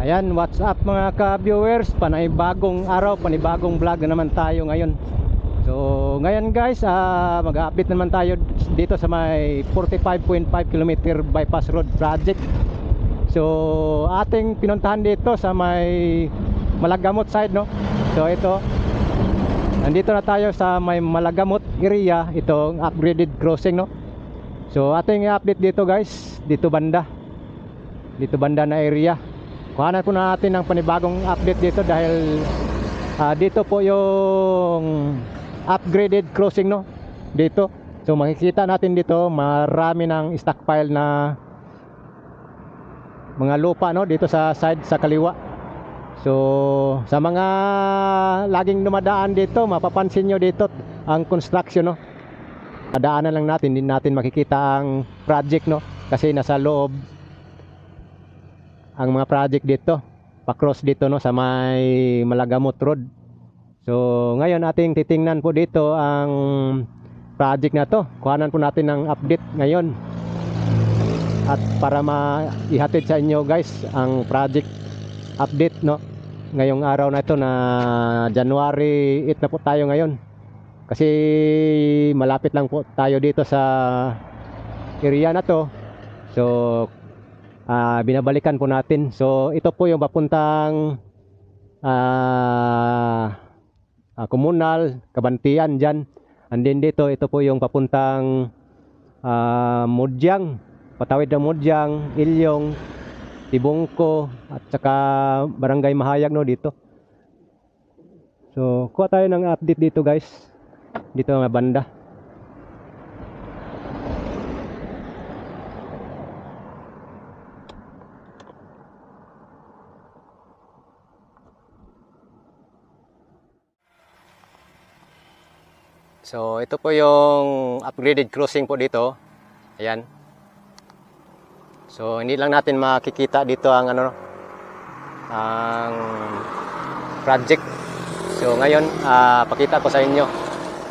Ayan, what's up mga ka-viewers? Panibagong araw, panibagong vlog na naman tayo ngayon. So ngayon guys, mag-update naman tayo dito sa may 45.5 km bypass road project. So ating pinuntahan dito sa may Malagamot side, no? So ito, nandito na tayo sa may Malagamot area, itong upgraded crossing, no? So ating i-update dito guys, dito banda na area. Kuhanan po natin ng panibagong update dito dahil dito po yung upgraded crossing, no, dito. So makikita natin dito marami ng stockpile na mga lupa, no, dito sa side sa kaliwa. So sa mga laging dumadaan dito, mapapansin nyo dito ang construction, no. Dadaanan lang natin, hindi natin makikita ang project, no, kasi nasa loob ang mga project dito, pa-cross dito, no, sa may Malagamot Road. So ngayon ating titingnan po dito ang project na to. Kuhanan po natin ng update ngayon at para maihatid sa inyo guys ang project update, no, ngayong araw na ito na January 8 na po tayo ngayon. Kasi malapit lang po tayo dito sa area na to. So binabalikan po natin. So ito po yung papuntang Komunal, Kabantian dyan. And then dito, ito po yung papuntang Mudyang, patawid ng Mudyang, Ilyong, Tibungko, at saka Barangay Mahayag, no, dito. So kuha tayo ng update dito guys, dito nga banda. So ito po yung upgraded crossing po dito. Ayan. So hindi lang natin makikita dito ang ang project. So ngayon pakita ko sa inyo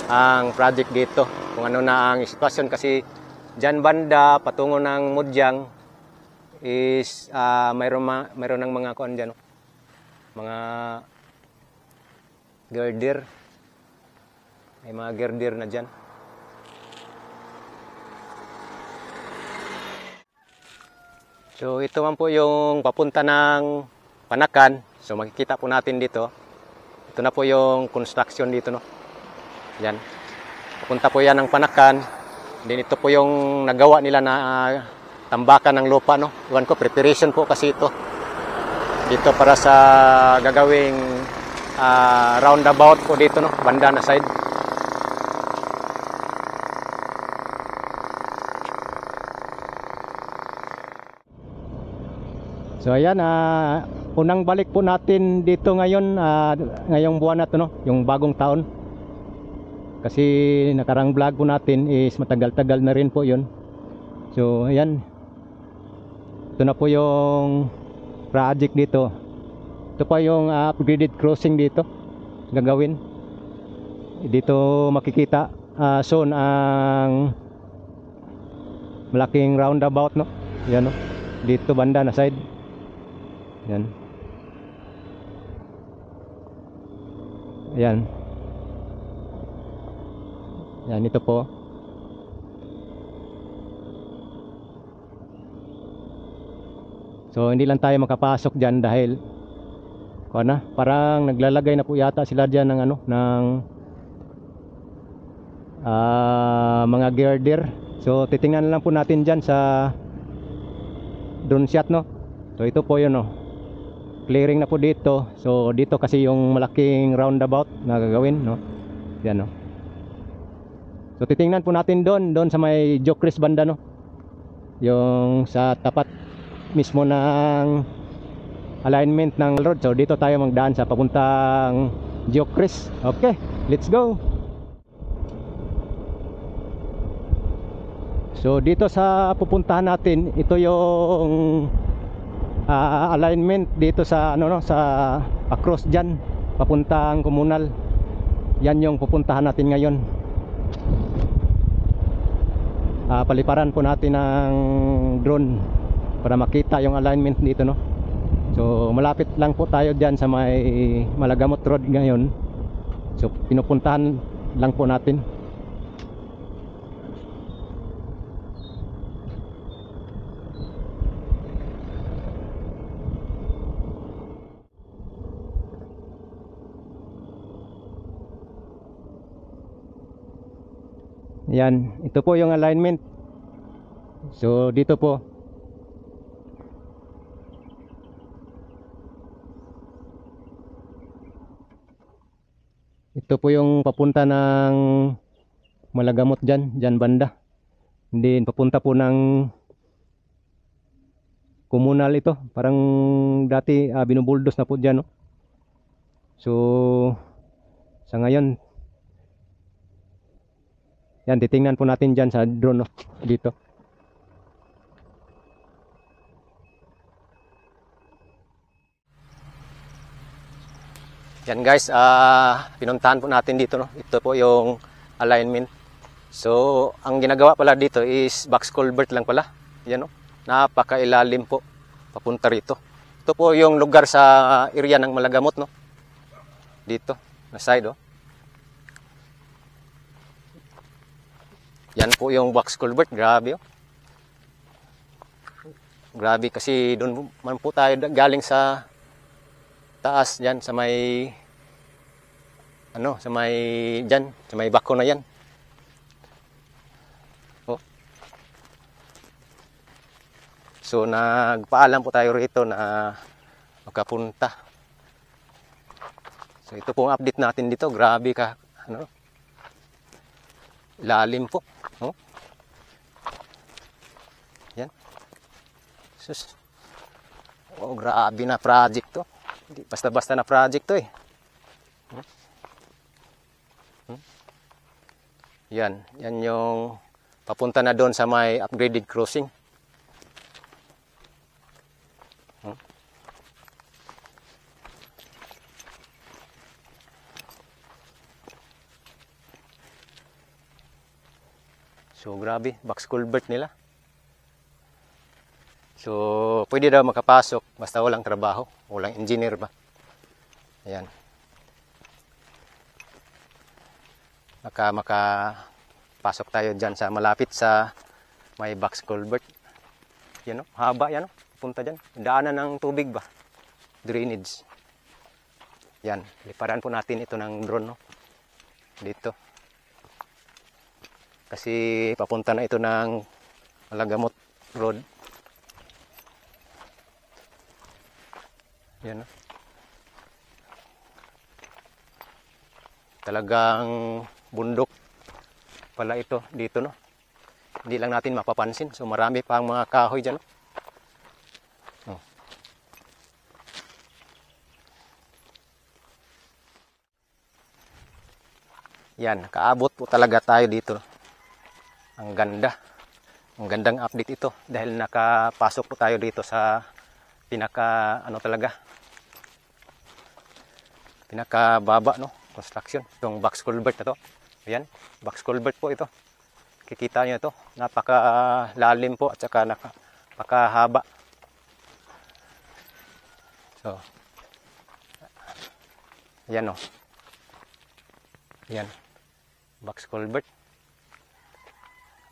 ang project dito, kung ano na ang sitwasyon, kasi diyan banda patungo ng Mudyang is mayroon ng mga kuan diyan, mga girder. May mga girder na dyan. So ito man po yung papunta ng Panakan. So makikita po natin dito. Ito na po yung construction dito, no. Yan. Papunta po yan ng Panakan. Then ito po yung nagawa nila na tambakan ng lupa, no. Iwan ko, preparation po kasi ito. Dito para sa gagawing roundabout po dito, no. Banda na side. So ayan, unang balik po natin dito ngayon, ngayong buwan na to, no, yung bagong taon. Kasi nakarang vlog po natin is matagal-tagal na rin po yun. So ayan, ito na po yung project dito. Ito pa yung upgraded crossing dito gagawin. Dito makikita soon ang malaking roundabout, no. Yan, no, dito banda na side. Yan. Ayan. Yan, ito po. So hindi lang tayo makapasok dyan dahil parang naglalagay na po yata sila dyan ng ng mga girder. So titingnan lang po natin dyan sa drone shot, no. So ito po yun, no. Clearing na po dito. So dito kasi yung malaking roundabout na gagawin, no. Yan, no. So titingnan po natin doon sa may Jokris banda, no. Yung sa tapat mismo ng alignment ng road. So dito tayo magdaan sa papuntang Jokris. Okay, let's go. So dito sa pupuntahan natin, ito yung alignment dito sa sa across dyan papuntang Komunal. Yan yung pupuntahan natin ngayon. Paliparan po natin ng drone para makita yung alignment dito, no. So malapit lang po tayo dyan sa may Malagamot Road ngayon. So pinupuntahan lang po natin. Yan, ito po yung alignment. So dito po. Ito po yung papunta ng Malagamot dyan banda. Hindi papunta po ng komunal ito. Parang dati binubuldos na po dyan, no? So sa ngayon, yan, titingnan po natin dyan sa drone, no? Dito. Yan guys, pinuntahan po natin dito, no? Ito po yung alignment. So ang ginagawa pala dito is box culvert lang pala. Yan, no? Napakailalim po papunta rito. Ito po yung lugar sa area ng Malagamot, no? Dito na side, oh. Yan po yung box culvert. Grabe, oh. Grabe kasi doon man po tayo galing sa taas diyan sa may sa may diyan sa may bako na yan. Oh. So nagpaalam po tayo rito na makapunta. So ito pong update natin dito. Grabe ka, lalim po. Oh. Yan. Sus. Oh, grabe na project to. Hindi basta-basta na project to, eh. Yan yung papunta na doon sa may upgraded crossing. So grabe, box culvert nila. So pwede daw makapasok basta walang trabaho, walang engineer ba. Ayan. Makapasok tayo dyan sa malapit sa may box culvert. Yan, no? Haba yan, no? Punta dyan. Daanan ng tubig ba? Drainage. Yan. Liparan po natin ito ng drone, no? Dito. Kasi papunta na ito ng Malagamot Road. Yan, no? Talagang bundok pala ito dito, no? Hindi lang natin mapapansin. So marami pang mga kahoy dyan, no? Oh. Yan, nakaabot po talaga tayo dito. Ang ganda. Ang gandang update ito dahil nakapasok po tayo dito sa pinakababa, no? Construction. Itong box culvert na to. Ayan, box culvert po ito. Kikita nyo ito. Napakalalim po at saka napakahaba. So, ayan, no? Ayan. Box culvert.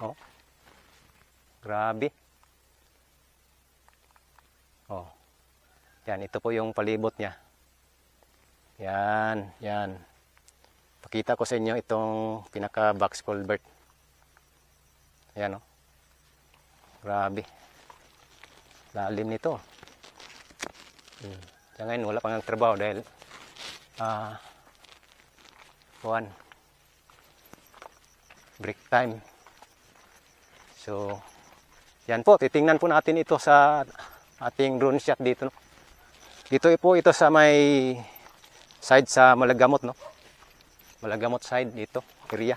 Oh. Grabe. Oh. Yan, ito po yung palibot niya. Yan, yan. Pakita ko sa inyo itong pinaka box culvert. Ayan, oh. Grabe. Lalim nito. Sa ngayon wala pang trabaho dahil break time. So yan po, titingnan po natin ito sa ating drone shot dito, no? Dito po ito sa may side sa Malagamot, no? Malagamot side dito, area.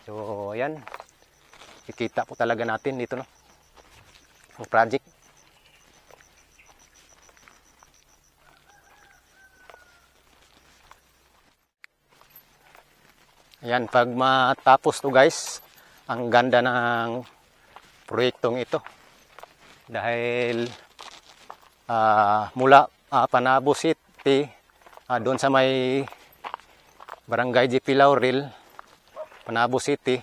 So yan, kikita po talaga natin dito, no? Ang project. Ayan, pag matapos to guys, ang ganda ng proyektong ito. Dahil mula Panabo City doon sa may Barangay GP Laurel, Panabo City,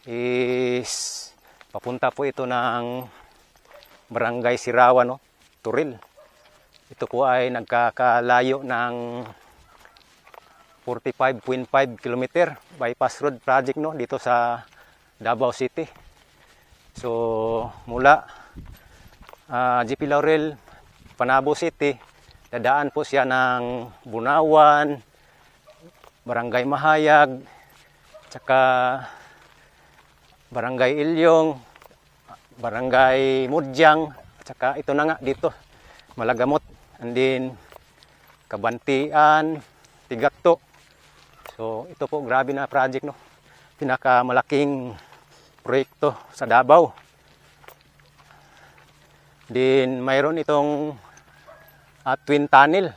is papunta po ito ng Barangay Sirawan, no? Turil. Ito po ay nagkakalayo ng 45.5 km bypass road project, no, dito sa Davao City. So mula GP Laurel, Panabo City, dadaan po siya ng Bunawan, Barangay Mahayag, tsaka Barangay Ilyong, Barangay Mudyang, tsaka ito na nga dito, Malagamot, and then Kabantian, Tigato. So ito po, grabe na project, no, pinakamalaking proyekto sa Davao. Din mayroon itong twin tunnel.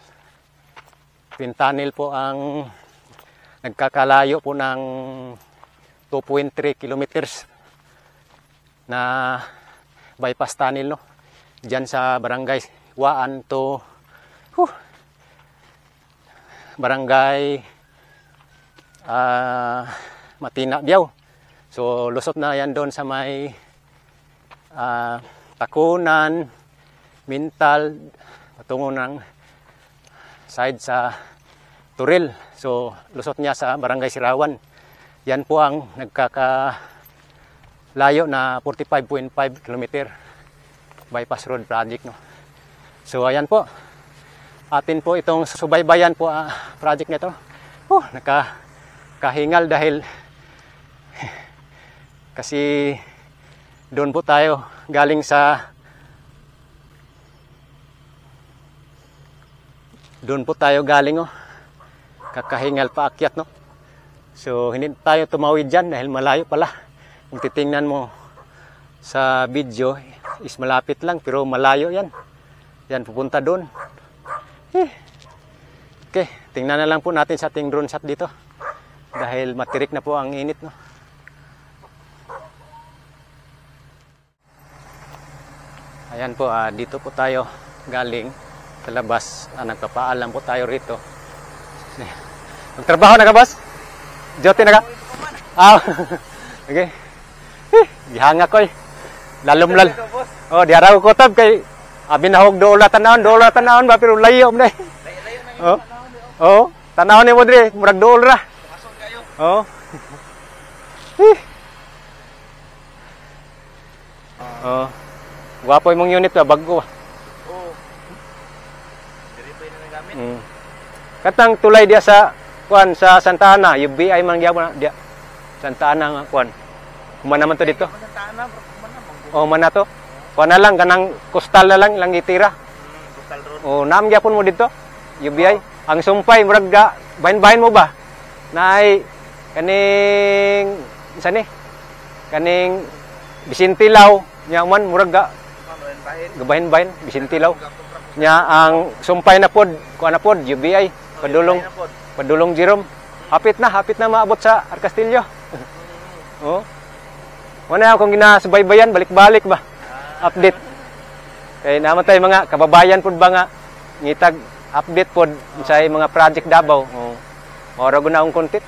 Twin tunnel po ang nagkakalayo po ng 2.3 kilometers na bypass tunnel, no, diyan sa Barangay Waan to Barangay Matina, Biao. So lusot na yan doon sa may Takunan, Mintal, patungo ng side sa Turil. So lusot niya sa Barangay Sirawan. Yan po ang nagkakalayo na 45.5 km bypass road project, no. So ayan po, atin po itong subaybayan po project nito. Nakahingal dahil kasi doon po tayo galing sa kakahingal paakyat, no. So hindi tayo tumawid dyan dahil malayo pala. Kung titingnan mo sa video is malapit lang pero malayo yan. Yan, pupunta doon. Okay, tingnan na lang po natin sa ating drone shot dito dahil matirik na po ang init, no. Ayan po, dito po tayo galing sa labas. Nagpapaalam po tayo rito. Magtrabaho na ka, boss? Jote na ka? Okay. Gihanga ko eh. Lalom-lal. Oh, di araw ko tab kay abinahog dola tanawon ba pero layo mo dai. Oh, tanawon ni mo dire, murag dool ra. Oh. Oh. Guwapo imong unit ba, bago ba? Oo. Diri pa ina nagamit. Katang tulay dia sa kuan sa Santa Ana, UBI man gyapon dia. Santa Ana nga kuan. Kumana man to dito? Santa Ana, oh, man na to. Kuan na lang kanang coastal na lang itira. Coastal road. Oh, naam gyapon mo dito? UBI. Ang sumpay murag ga bahin-bahin mo ba? Naay kaning isa ni? Kaning Bisintilaw nya man murag ga gabahin-bahin Bisintilaw. Nya ang sumpay na pod, kuan na pod UBI, Padulong Jerome. Hapit na maabot sa Arcastillo. Oh. Wala akong ginasubaybayan, balik-balik ba? Update. Kay naman tayo mga kababayan pod ba nga ngitag update pod sa mga project Davao. Oh. Ora guna akong content.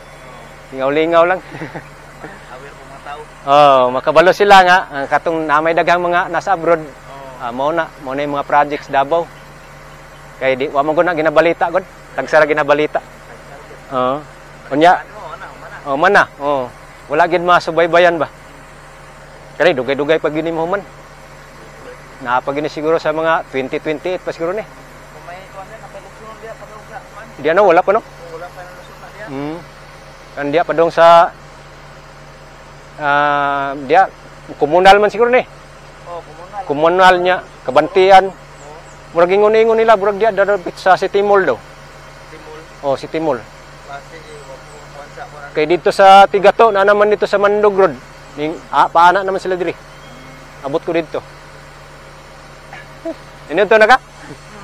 Lingaw-lingaw lang. Aware po mga tao. Oh, makabalo sila nga katong namay daghang mga nasa abroad. Mao na yung mga projects Davao. Kay di wa man gud na ginabalita gud. Tagsara ginabalita. Oo. Unya. Oh, man na. Oh. Wala gid masubaybayan ba? Kani dugay-dugay pag gini mo man. Napagini siguro sa mga 2028 pa siguro ni. May kuan na napalugsunod dia padung sa kuan. Di ano wala pa no? Wala pa nalusot na dia. Kan dia padung sa dia komunal man siguro ni. Oh, Komunal niya, Kabantian. Murag ingon-ingon nila, murag dia dadapit sa City Mall daw. Timol. Oh, City Mall. Klase kuan sa kuan. Kay dito sa Tigato na naman dito sa Mandog Road. Ning paana naman sila diri. Abot ko dito. Ini to na ka?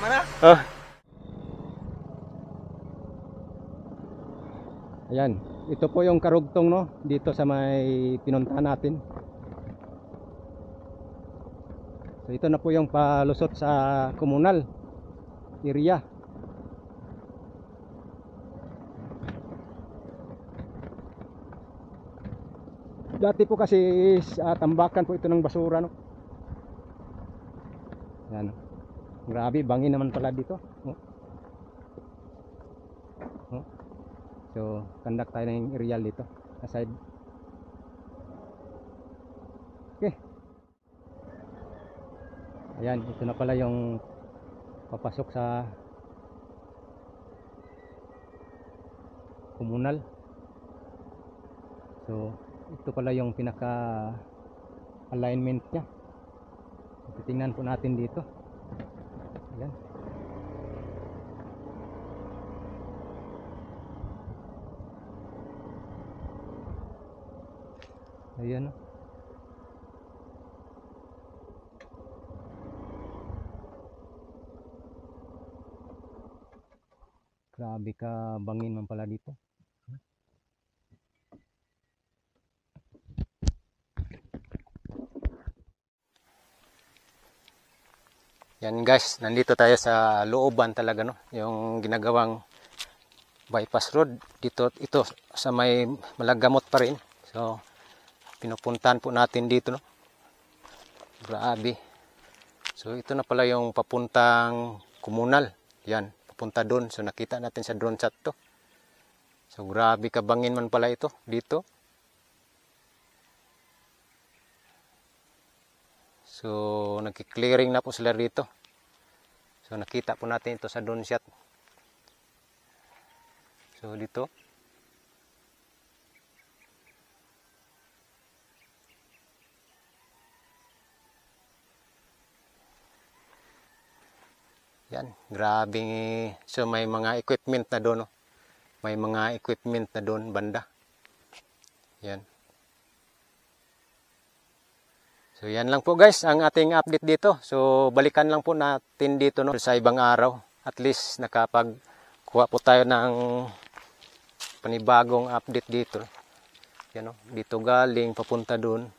Mana? Ayan, ito po yung karugtong, no, dito sa may pinuntahan natin. So ito na po yung palusot sa komunal area. Dati po kasi tambakan po ito ng basura, no. Yan. Grabe, bangin naman pala dito. Oh. Oh. So, conduct tayo ng aerial dito, aside. Okay. Ayan, ito na pala yung papasok sa komunal. So, ito pala yung pinaka alignment niya. So, titingnan po natin dito. Ayan. Ayan. Grabe ka bangin man pala dito. Yan guys, nandito tayo sa looban talaga, no, yung ginagawang bypass road dito, ito sa may Malagamot pa rin. So pinupuntahan po natin dito, no. Grabe. So ito na pala yung papuntang komunal. Yan, papunta doon. So nakita natin sa drone shot to. So grabe kabangin man pala ito dito. So nagki-clearing na po sila dito. So nakita po natin ito sa drone shot. So dito. Yan, grabe. So may mga equipment na doon, no? May mga equipment na doon banda. Yan. So yan lang po guys ang ating update dito. So balikan lang po natin dito, no, sa ibang araw. At least nakapagkuha po tayo ng panibagong update dito. Yan, no? Dito galing papunta doon.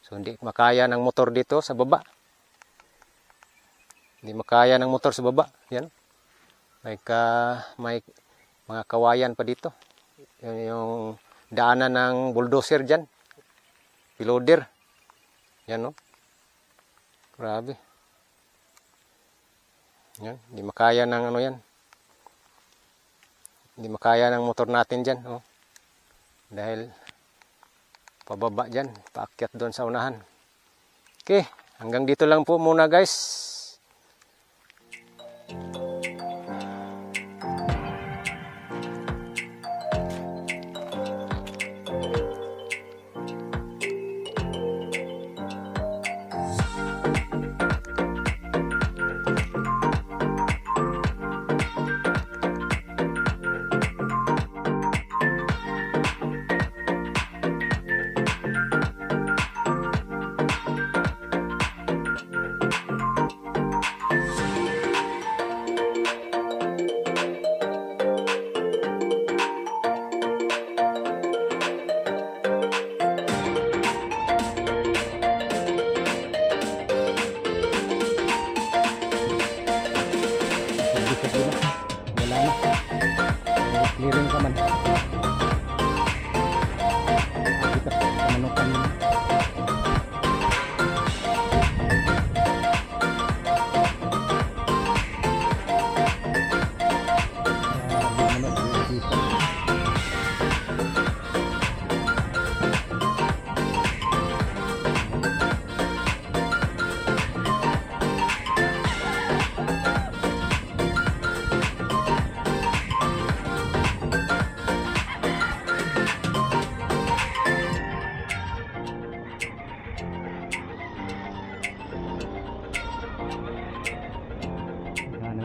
So hindi makaya ng motor dito sa baba. Hindi makaya ng motor sa baba. Yan. May mga kawayan pa dito. Yung daanan ng bulldozer dyan. Piloder. Yan, no. Grabe. Yan. Hindi makaya ng ano yan. Hindi makaya ng motor natin dyan. Oh. Dahil pababa dyan. Paakyat doon sa unahan. Okay. Hanggang dito lang po muna guys. Clearing ka man. Dito, kamanukan. Ano